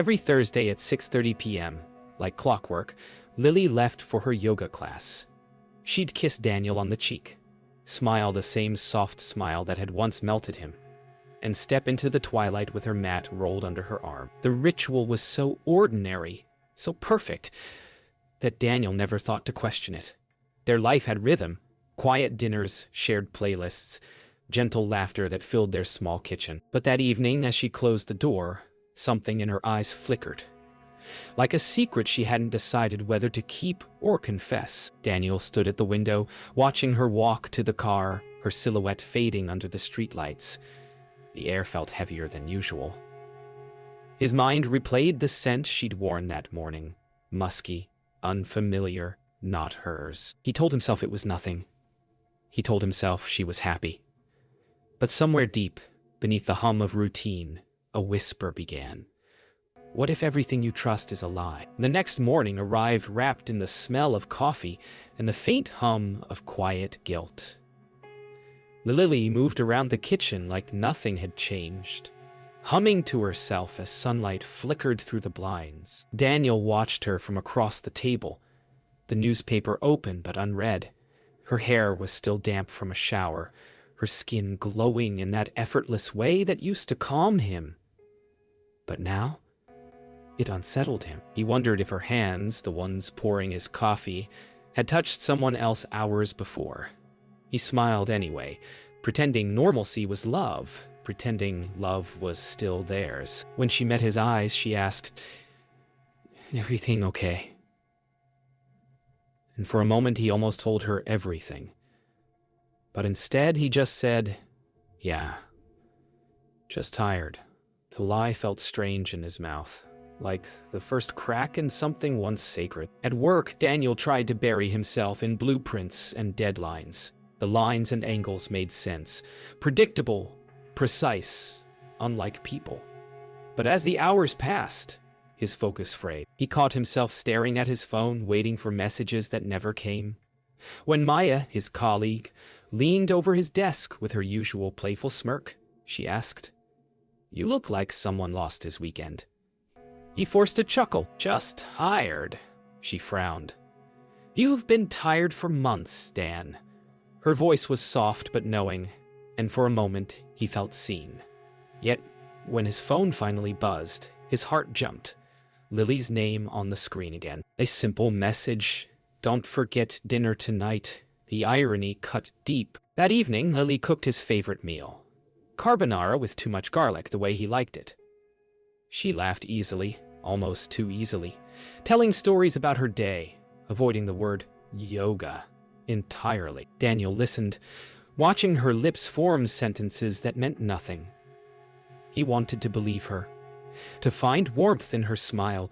Every Thursday at 6:30 p.m., like clockwork, Lily left for her yoga class. She'd kiss Daniel on the cheek, smile the same soft smile that had once melted him, and step into the twilight with her mat rolled under her arm. The ritual was so ordinary, so perfect, that Daniel never thought to question it. Their life had rhythm, quiet dinners, shared playlists, gentle laughter that filled their small kitchen. But that evening, as she closed the door, something in her eyes flickered. Like a secret she hadn't decided whether to keep or confess. Daniel stood at the window, watching her walk to the car, her silhouette fading under the streetlights. The air felt heavier than usual. His mind replayed the scent she'd worn that morning. Musky, unfamiliar, not hers. He told himself it was nothing. He told himself she was happy. But somewhere deep, beneath the hum of routine, a whisper began. What if everything you trust is a lie? The next morning arrived wrapped in the smell of coffee and the faint hum of quiet guilt. Lily moved around the kitchen like nothing had changed, humming to herself as sunlight flickered through the blinds. Daniel watched her from across the table, the newspaper open but unread. Her hair was still damp from a shower, her skin glowing in that effortless way that used to calm him. But now, it unsettled him. He wondered if her hands, the ones pouring his coffee, had touched someone else hours before. He smiled anyway, pretending normalcy was love, pretending love was still theirs. When she met his eyes, she asked, "Everything okay?" And for a moment he almost told her everything. But instead he just said, "Yeah, just tired." The lie felt strange in his mouth, like the first crack in something once sacred. At work, Daniel tried to bury himself in blueprints and deadlines. The lines and angles made sense, predictable, precise, unlike people. But as the hours passed, his focus frayed. He caught himself staring at his phone, waiting for messages that never came. When Maya, his colleague, leaned over his desk with her usual playful smirk, she asked, "You look like someone lost his weekend." He forced a chuckle. "Just tired," she frowned. "You've been tired for months, Dan." Her voice was soft but knowing, and for a moment he felt seen. Yet, when his phone finally buzzed, his heart jumped. Lily's name on the screen again. A simple message, "Don't forget dinner tonight." The irony cut deep. That evening, Lily cooked his favorite meal. Carbonara with too much garlic, the way he liked it. She laughed easily, almost too easily, telling stories about her day, avoiding the word yoga entirely. Daniel listened, watching her lips form sentences that meant nothing. He wanted to believe her, to find warmth in her smile,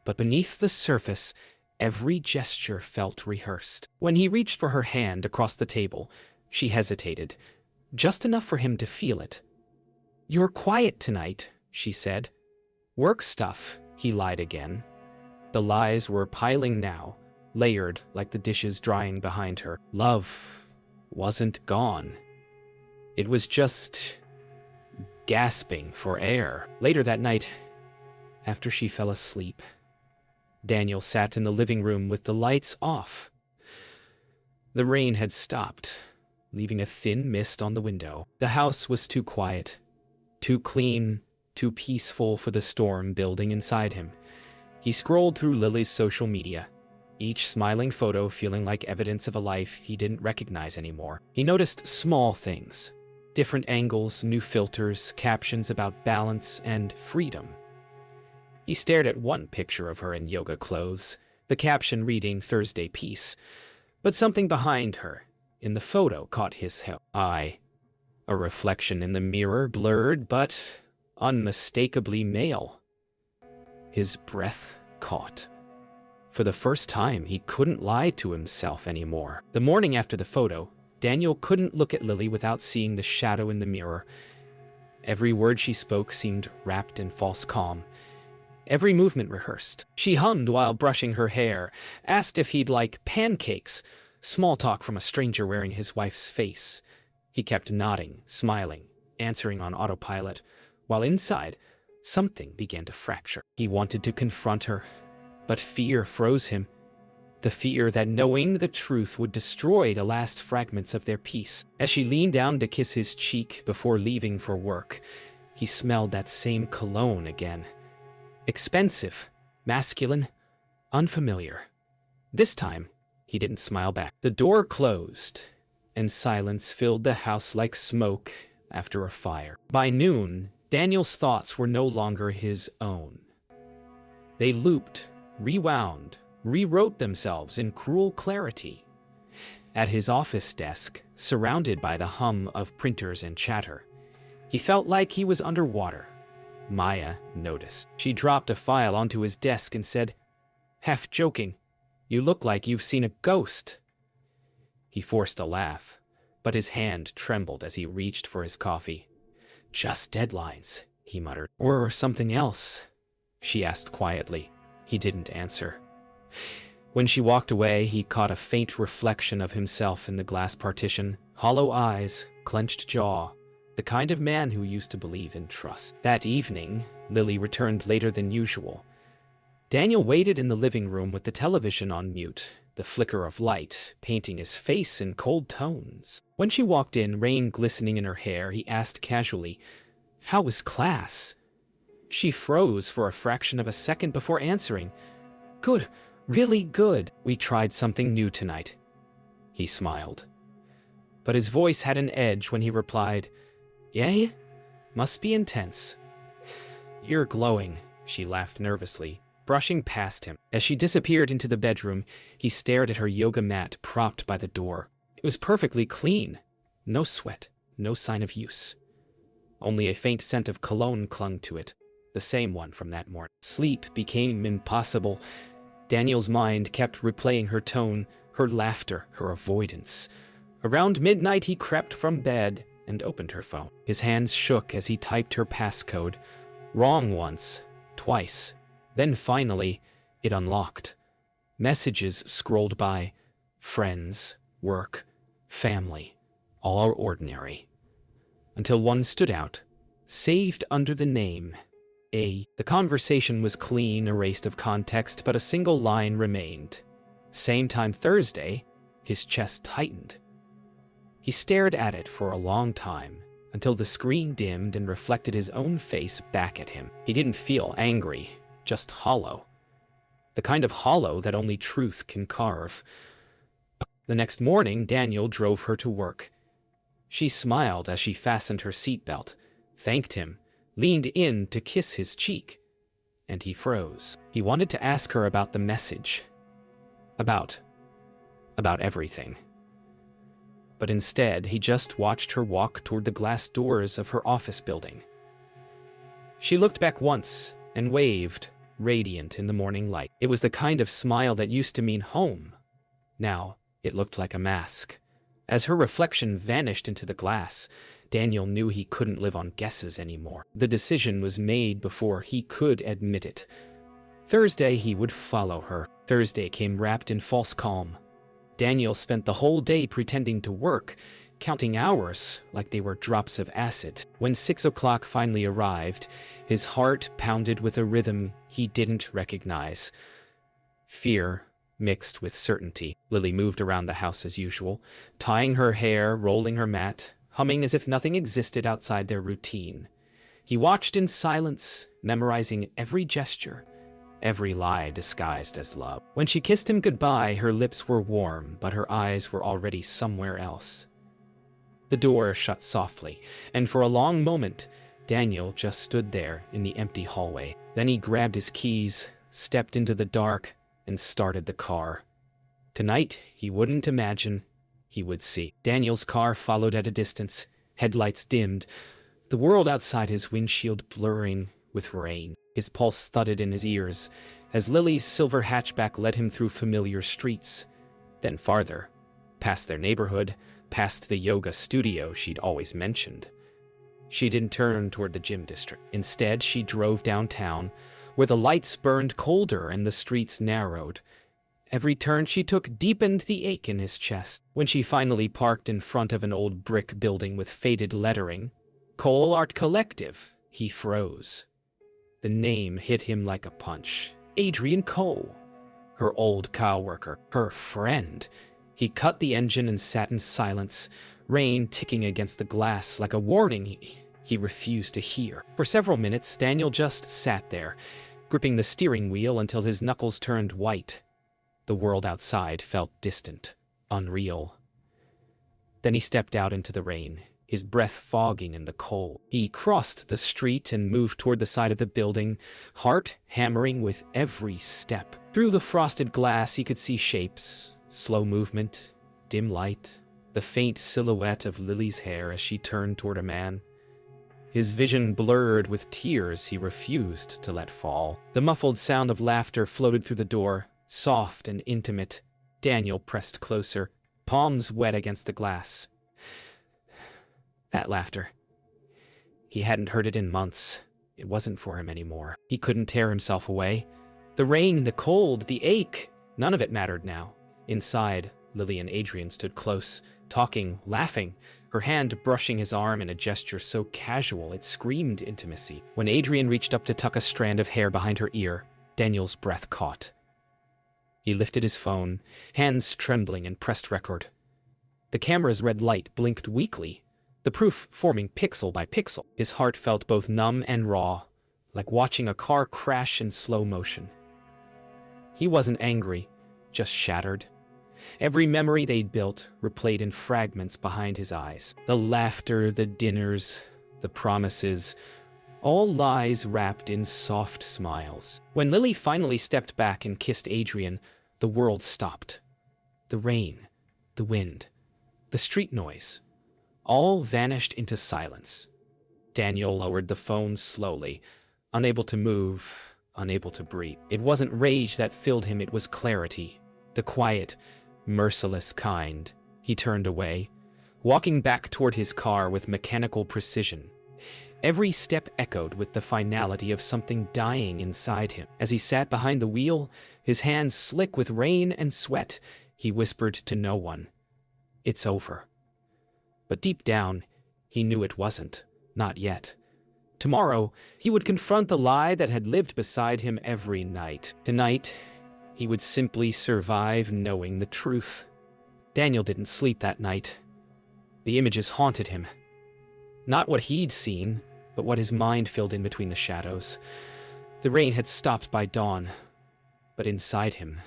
but beneath the surface, every gesture felt rehearsed. When he reached for her hand across the table, she hesitated, just enough for him to feel it. "You're quiet tonight," she said. "Work stuff," he lied again. The lies were piling now, layered like the dishes drying behind her. Love wasn't gone. It was just gasping for air. Later that night, after she fell asleep, Daniel sat in the living room with the lights off. The rain had stopped, leaving a thin mist on the window. The house was too quiet, too clean, too peaceful for the storm building inside him. He scrolled through Lily's social media, each smiling photo feeling like evidence of a life he didn't recognize anymore. He noticed small things, different angles, new filters, captions about balance and freedom. He stared at one picture of her in yoga clothes, the caption reading "Thursday Peace," but something behind her in the photo caught his eye. A reflection in the mirror, blurred but unmistakably male. His breath caught. For the first time, he couldn't lie to himself anymore. The morning after the photo, Daniel couldn't look at Lily without seeing the shadow in the mirror. Every word she spoke seemed wrapped in false calm, every movement rehearsed. She hummed while brushing her hair, asked if he'd like pancakes, small talk from a stranger wearing his wife's face. He kept nodding, smiling, answering on autopilot, while inside, Something began to fracture. He wanted to confront her, but fear froze him. The fear that knowing the truth would destroy the last fragments of their peace. As she leaned down to kiss his cheek before leaving for work, he smelled that same cologne again. Expensive, masculine, unfamiliar. This time, he didn't smile back. The door closed, and silence filled the house like smoke after a fire. By noon, Daniel's thoughts were no longer his own. They looped, rewound, rewrote themselves in cruel clarity. At his office desk, surrounded by the hum of printers and chatter, he felt like he was underwater. Maya noticed. She dropped a file onto his desk and said, half joking, "You look like you've seen a ghost." He forced a laugh, but his hand trembled as he reached for his coffee. "Just deadlines," he muttered. "Or something else?" she asked quietly. He didn't answer. When she walked away, he caught a faint reflection of himself in the glass partition. Hollow eyes, clenched jaw, the kind of man who used to believe in trust. That evening, Lily returned later than usual. Daniel waited in the living room with the television on mute, the flicker of light painting his face in cold tones. When she walked in, rain glistening in her hair, he asked casually, "How was class?" She froze for a fraction of a second before answering, "Good, really good. We tried something new tonight." He smiled. But his voice had an edge when he replied, "Yay? Must be intense." "You're glowing," she laughed nervously, brushing past him. As she disappeared into the bedroom, he stared at her yoga mat propped by the door. It was perfectly clean. No sweat, no sign of use. Only a faint scent of cologne clung to it, the same one from that morning. Sleep became impossible. Daniel's mind kept replaying her tone, her laughter, her avoidance. Around midnight, he crept from bed and opened her phone. His hands shook as he typed her passcode. Wrong once, twice. Then finally, it unlocked. Messages scrolled by. Friends, work, family, all ordinary. Until one stood out, saved under the name A. The conversation was clean, erased of context, but a single line remained. Same time Thursday, his chest tightened. He stared at it for a long time, until the screen dimmed and reflected his own face back at him. He didn't feel angry, just hollow. The kind of hollow that only truth can carve. The next morning, Daniel drove her to work. She smiled as she fastened her seatbelt, thanked him, leaned in to kiss his cheek, and he froze. He wanted to ask her about the message. About everything. But instead, he just watched her walk toward the glass doors of her office building. She looked back once and waved, radiant in the morning light. It was the kind of smile that used to mean home. Now, it looked like a mask. As her reflection vanished into the glass, Daniel knew he couldn't live on guesses anymore. The decision was made before he could admit it. Thursday, he would follow her. Thursday came wrapped in false calm. Daniel spent the whole day pretending to work, counting hours like they were drops of acid. When 6 o'clock finally arrived, his heart pounded with a rhythm he didn't recognize. Fear mixed with certainty. Lily moved around the house as usual, tying her hair, rolling her mat, humming as if nothing existed outside their routine. He watched in silence, memorizing every gesture, every lie disguised as love. When she kissed him goodbye, her lips were warm, but her eyes were already somewhere else. The door shut softly, and for a long moment, Daniel just stood there in the empty hallway. Then he grabbed his keys, stepped into the dark, and started the car. Tonight, he wouldn't imagine, he would see. Daniel's car followed at a distance, headlights dimmed, the world outside his windshield blurring with rain. His pulse thudded in his ears as Lily's silver hatchback led him through familiar streets, then farther, past their neighborhood, past the yoga studio she'd always mentioned. She didn't turn toward the gym district. Instead, she drove downtown, where the lights burned colder and the streets narrowed. Every turn she took deepened the ache in his chest. When she finally parked in front of an old brick building with faded lettering, Cole Art Collective, he froze. The name hit him like a punch. Adrian Cole. Her old coworker. Her friend. He cut the engine and sat in silence, rain ticking against the glass like a warning he refused to hear. For several minutes, Daniel just sat there, gripping the steering wheel until his knuckles turned white. The world outside felt distant, unreal. Then he stepped out into the rain, his breath fogging in the cold. He crossed the street and moved toward the side of the building, heart hammering with every step. Through the frosted glass, he could see shapes, slow movement, dim light, the faint silhouette of Lily's hair as she turned toward a man. His vision blurred with tears he refused to let fall. The muffled sound of laughter floated through the door, soft and intimate. Daniel pressed closer, palms wet against the glass. That laughter. He hadn't heard it in months. It wasn't for him anymore. He couldn't tear himself away. The rain, the cold, the ache, none of it mattered now. Inside, Lily and Adrian stood close, talking, laughing, her hand brushing his arm in a gesture so casual it screamed intimacy. When Adrian reached up to tuck a strand of hair behind her ear, Daniel's breath caught. He lifted his phone, hands trembling, and pressed record. The camera's red light blinked weakly, the proof forming pixel by pixel. His heart felt both numb and raw, like watching a car crash in slow motion. He wasn't angry, just shattered. Every memory they'd built replayed in fragments behind his eyes. The laughter, the dinners, the promises, all lies wrapped in soft smiles. When Lily finally stepped back and kissed Adrian, the world stopped. The rain, the wind, the street noise, all vanished into silence. Daniel lowered the phone slowly, unable to move, unable to breathe. It wasn't rage that filled him, it was clarity. The quiet, merciless kind. He turned away, walking back toward his car with mechanical precision. Every step echoed with the finality of something dying inside him. As he sat behind the wheel, his hands slick with rain and sweat, he whispered to no one, "It's over." But deep down, he knew it wasn't. Not yet. Tomorrow, he would confront the lie that had lived beside him every night. Tonight, he would simply survive knowing the truth. Daniel didn't sleep that night. The images haunted him. Not what he'd seen, but what his mind filled in between the shadows. The rain had stopped by dawn, but inside him,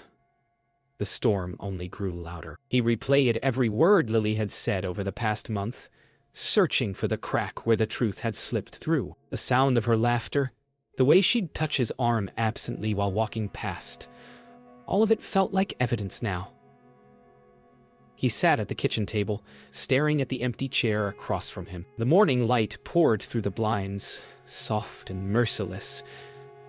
the storm only grew louder. He replayed every word Lily had said over the past month, searching for the crack where the truth had slipped through. The sound of her laughter, the way she'd touch his arm absently while walking past, all of it felt like evidence now. He sat at the kitchen table, staring at the empty chair across from him. The morning light poured through the blinds, soft and merciless,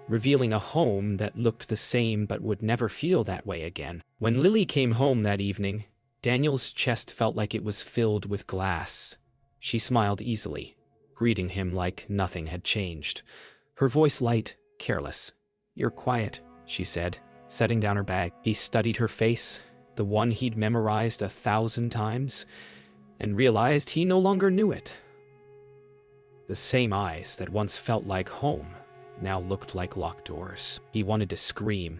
revealing a home that looked the same but would never feel that way again. When Lily came home that evening, Daniel's chest felt like it was filled with glass. She smiled easily, greeting him like nothing had changed. Her voice light, careless. "You're quiet," she said, setting down her bag. He studied her face, the one he'd memorized 1,000 times, and realized he no longer knew it. The same eyes that once felt like home now looked like locked doors. He wanted to scream,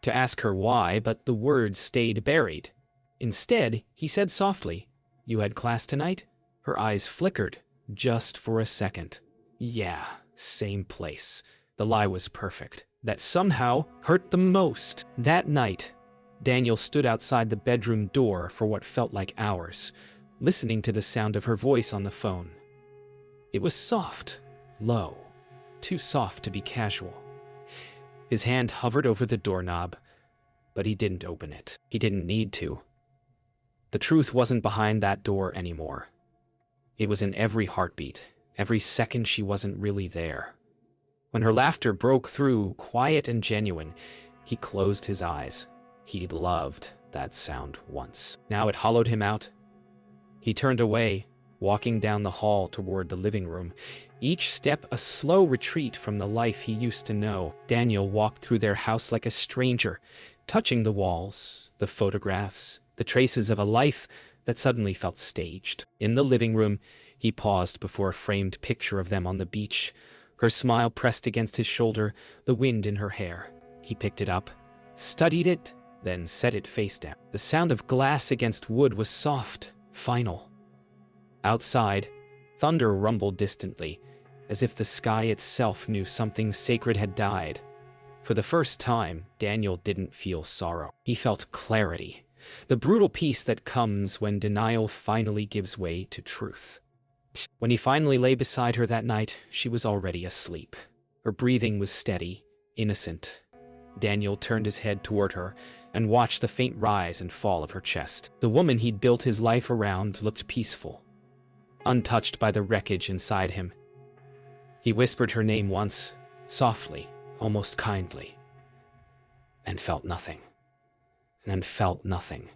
to ask her why, but the words stayed buried. Instead, he said softly, "You had class tonight?" Her eyes flickered, just for a second. Yeah, same place. The lie was perfect. That somehow hurt the most. That night, Daniel stood outside the bedroom door for what felt like hours, listening to the sound of her voice on the phone. It was soft, low, too soft to be casual. His hand hovered over the doorknob, but he didn't open it. He didn't need to. The truth wasn't behind that door anymore. It was in every heartbeat, every second she wasn't really there. When her laughter broke through, quiet and genuine, he closed his eyes. He'd loved that sound once. Now it hollowed him out. He turned away, walking down the hall toward the living room, each step a slow retreat from the life he used to know. Daniel walked through their house like a stranger, touching the walls, the photographs, the traces of a life that suddenly felt staged. In the living room, he paused before a framed picture of them on the beach, Her smile pressed against his shoulder, the wind in her hair. He picked it up, studied it, then set it face down. The sound of glass against wood was soft, final. Outside, thunder rumbled distantly, as if the sky itself knew something sacred had died. For the first time, Daniel didn't feel sorrow. He felt clarity, the brutal peace that comes when denial finally gives way to truth. When he finally lay beside her that night, she was already asleep. Her breathing was steady, innocent. Daniel turned his head toward her and watched the faint rise and fall of her chest. The woman he'd built his life around looked peaceful, untouched by the wreckage inside him. He whispered her name once, softly, almost kindly, and felt nothing. And felt nothing.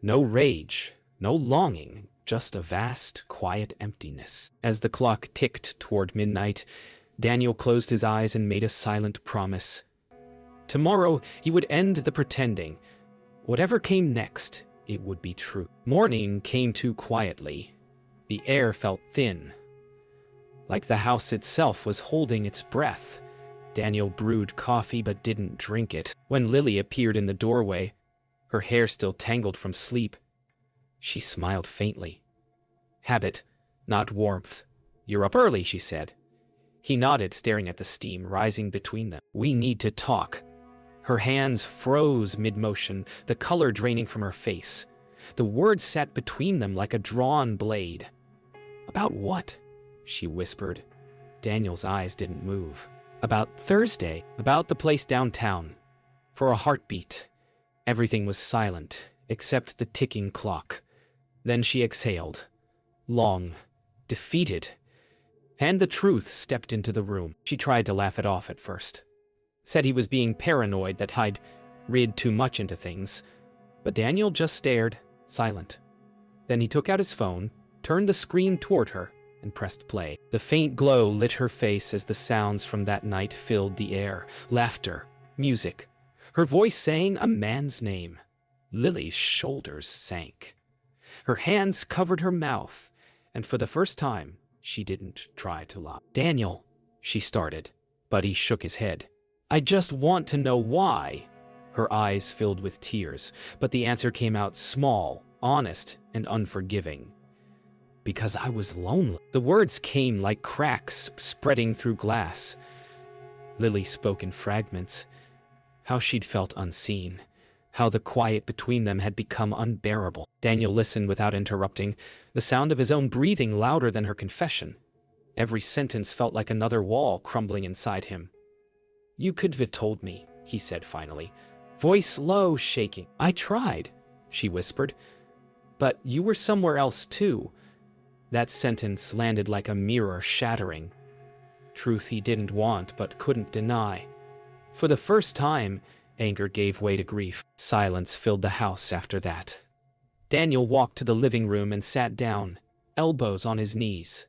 No rage, no longing, just a vast, quiet emptiness. As the clock ticked toward midnight, Daniel closed his eyes and made a silent promise. Tomorrow he would end the pretending. Whatever came next, it would be true. Morning came too quietly. The air felt thin, like the house itself was holding its breath. Daniel brewed coffee but didn't drink it. When Lily appeared in the doorway, her hair still tangled from sleep, she smiled faintly. Habit, not warmth. "You're up early," she said. He nodded, staring at the steam rising between them. "We need to talk." Her hands froze mid-motion, the color draining from her face. The words sat between them like a drawn blade. "About what?" she whispered. Daniel's eyes didn't move. "About Thursday, about the place downtown." For a heartbeat, everything was silent, except the ticking clock. Then she exhaled, long, defeated, and the truth stepped into the room. She tried to laugh it off at first. Said he was being paranoid, that I'd read too much into things. But Daniel just stared, silent. Then he took out his phone, turned the screen toward her, and pressed play. The faint glow lit her face as the sounds from that night filled the air. Laughter, music. Her voice sang a man's name. Lily's shoulders sank. Her hands covered her mouth, and for the first time, she didn't try to lie. "Daniel," she started, but he shook his head. "I just want to know why." Her eyes filled with tears, but the answer came out small, honest, and unforgiving. "Because I was lonely." The words came like cracks spreading through glass. Lily spoke in fragments. How she'd felt unseen. How the quiet between them had become unbearable. Daniel listened without interrupting, the sound of his own breathing louder than her confession. Every sentence felt like another wall crumbling inside him. "You could have told me," he said finally, voice low, shaking. "I tried," she whispered. "But you were somewhere else too." That sentence landed like a mirror shattering. Truth he didn't want but couldn't deny. For the first time, anger gave way to grief. Silence filled the house after that. Daniel walked to the living room and sat down, elbows on his knees.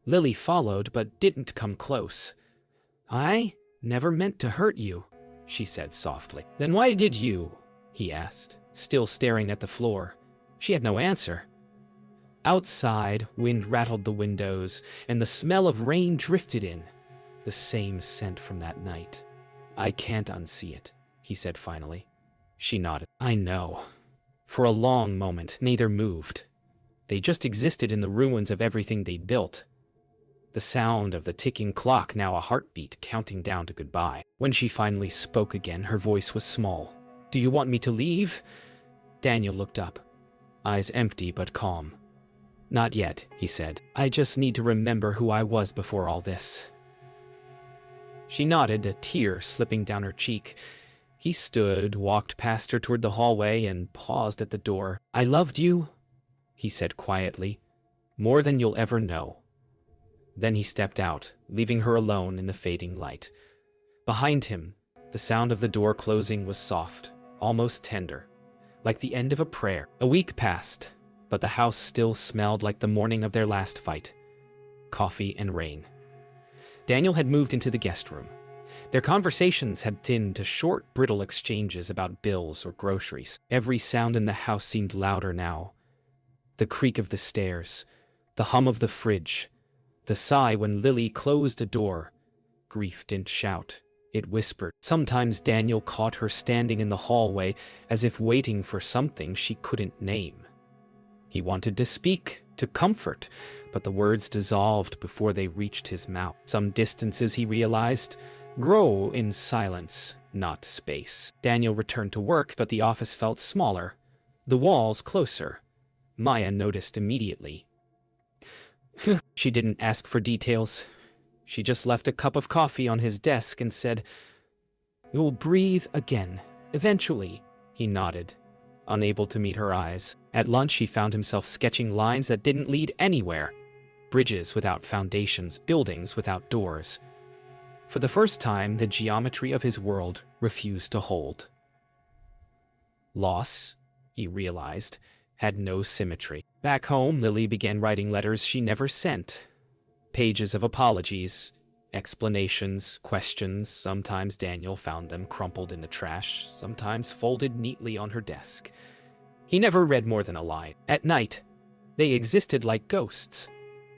Lily followed but didn't come close. "I never meant to hurt you," she said softly. "Then why did you?" he asked, still staring at the floor. She had no answer. Outside, wind rattled the windows, and the smell of rain drifted in, the same scent from that night. "I can't unsee it," he said finally. She nodded. "I know." For a long moment, neither moved. They just existed in the ruins of everything they'd built. The sound of the ticking clock, now a heartbeat, counting down to goodbye. When she finally spoke again, her voice was small. "Do you want me to leave?" Daniel looked up, eyes empty but calm. "Not yet," he said. "I just need to remember who I was before all this." She nodded, a tear slipping down her cheek. He stood, walked past her toward the hallway, and paused at the door. "I loved you," he said quietly, "more than you'll ever know." Then he stepped out, leaving her alone in the fading light. Behind him, the sound of the door closing was soft, almost tender, like the end of a prayer. A week passed, but the house still smelled like the morning of their last fight. Coffee and rain. Daniel had moved into the guest room. Their conversations had thinned to short, brittle exchanges about bills or groceries. Every sound in the house seemed louder now. The creak of the stairs, the hum of the fridge, The sigh when Lily closed a door. Grief didn't shout. It whispered. Sometimes Daniel caught her standing in the hallway as if waiting for something she couldn't name. He wanted to speak, to comfort, but the words dissolved before they reached his mouth. Some distances, he realized, grow in silence, not space. Daniel returned to work, but the office felt smaller, the walls closer. Maya noticed immediately. She didn't ask for details. She just left a cup of coffee on his desk and said, "You'll breathe again, eventually." He nodded, unable to meet her eyes. At lunch, he found himself sketching lines that didn't lead anywhere. Bridges without foundations, buildings without doors. For the first time, the geometry of his world refused to hold. Loss, he realized, had no symmetry. Back home, Lily began writing letters she never sent. Pages of apologies, explanations, questions. Sometimes Daniel found them crumpled in the trash, sometimes folded neatly on her desk. He never read more than a line. At night, they existed like ghosts.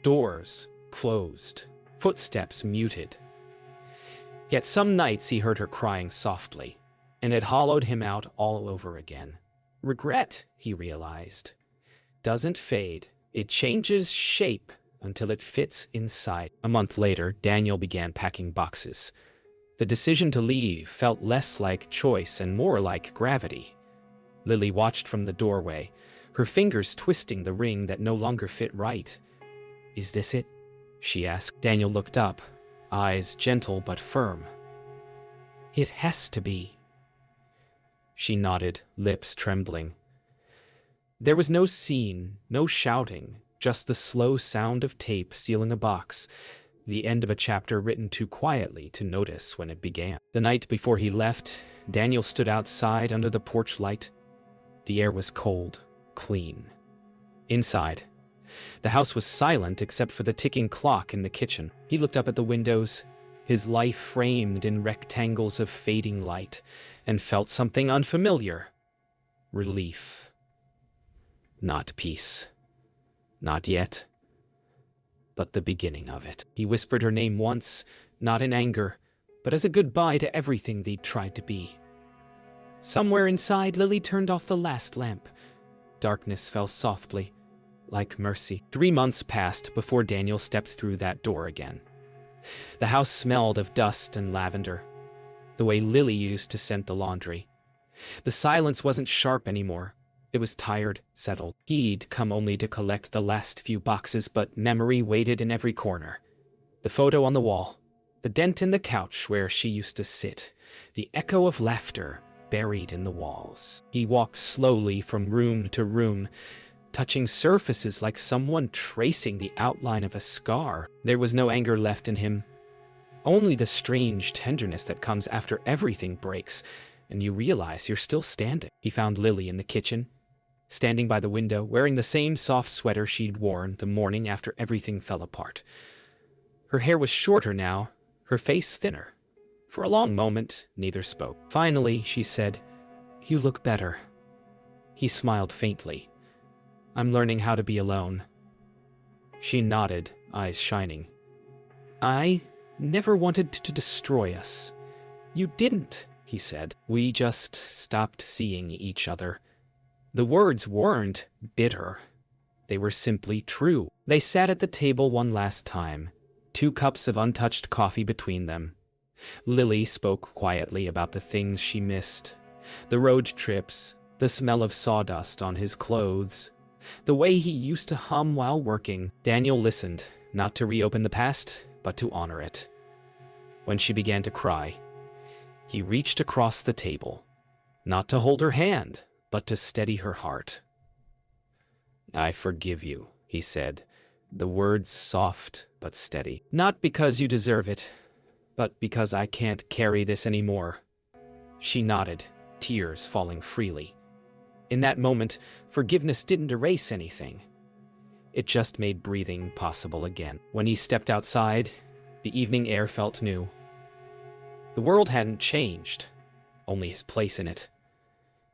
Doors closed, footsteps muted. Yet some nights he heard her crying softly, and it hollowed him out all over again. Regret, he realized, doesn't fade. It changes shape until it fits inside. A month later, Daniel began packing boxes. The decision to leave felt less like choice and more like gravity. Lily watched from the doorway, her fingers twisting the ring that no longer fit right. "Is this it?" she asked. Daniel looked up, eyes gentle but firm. "It has to be." She nodded, lips trembling. There was no scene, no shouting, just the slow sound of tape sealing a box, the end of a chapter written too quietly to notice when it began. The night before he left, Daniel stood outside under the porch light. The air was cold, clean. Inside, the house was silent except for the ticking clock in the kitchen. He looked up at the windows, his life framed in rectangles of fading light, and felt something unfamiliar. Relief. Not peace. Not yet. But the beginning of it. He whispered her name once, not in anger, but as a goodbye to everything they'd tried to be. Somewhere inside, Lily turned off the last lamp. Darkness fell softly, like mercy. 3 months passed before Daniel stepped through that door again. The house smelled of dust and lavender, the way Lily used to scent the laundry. The silence wasn't sharp anymore. It was tired, settled. He'd come only to collect the last few boxes, but memory waited in every corner. The photo on the wall, the dent in the couch where she used to sit, the echo of laughter buried in the walls. He walked slowly from room to room, touching surfaces like someone tracing the outline of a scar. There was no anger left in him, only the strange tenderness that comes after everything breaks, and you realize you're still standing. He found Lily in the kitchen, standing by the window, wearing the same soft sweater she'd worn the morning after everything fell apart. Her hair was shorter now, her face thinner. For a long moment, neither spoke. Finally, she said, "You look better." He smiled faintly. "I'm learning how to be alone." She nodded, eyes shining. "I never wanted to destroy us." "You didn't," he said. "We just stopped seeing each other." The words weren't bitter. They were simply true. They sat at the table one last time, 2 cups of untouched coffee between them. Lily spoke quietly about the things she missed. The road trips, the smell of sawdust on his clothes, the way he used to hum while working. Daniel listened, not to reopen the past, but to honor it. When she began to cry, he reached across the table, not to hold her hand, but to steady her heart. "I forgive you," he said, the words soft but steady. "Not because you deserve it, but because I can't carry this anymore." She nodded, tears falling freely. In that moment, forgiveness didn't erase anything. It just made breathing possible again. When he stepped outside, the evening air felt new. The world hadn't changed, only his place in it.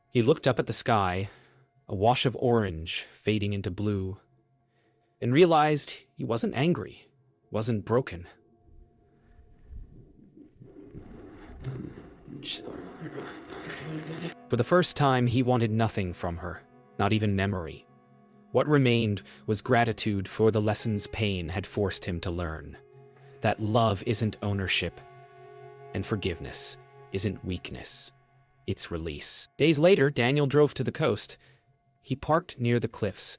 He looked up at the sky, a wash of orange fading into blue, and realized he wasn't angry, wasn't broken. For the first time, he wanted nothing from her, not even memory. What remained was gratitude for the lessons pain had forced him to learn. That love isn't ownership, and forgiveness isn't weakness. It's release. Days later, Daniel drove to the coast. He parked near the cliffs,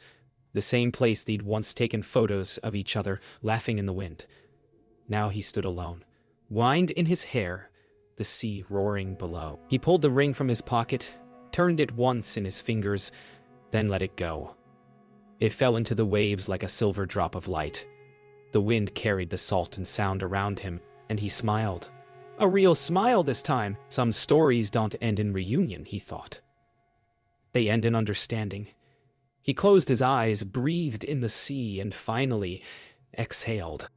the same place they'd once taken photos of each other, laughing in the wind. Now he stood alone, wind in his hair, the sea roaring below. He pulled the ring from his pocket, turned it once in his fingers, then let it go. It fell into the waves like a silver drop of light. The wind carried the salt and sound around him, and he smiled. A real smile this time. Some stories don't end in reunion, he thought. They end in understanding. He closed his eyes, breathed in the sea, and finally exhaled.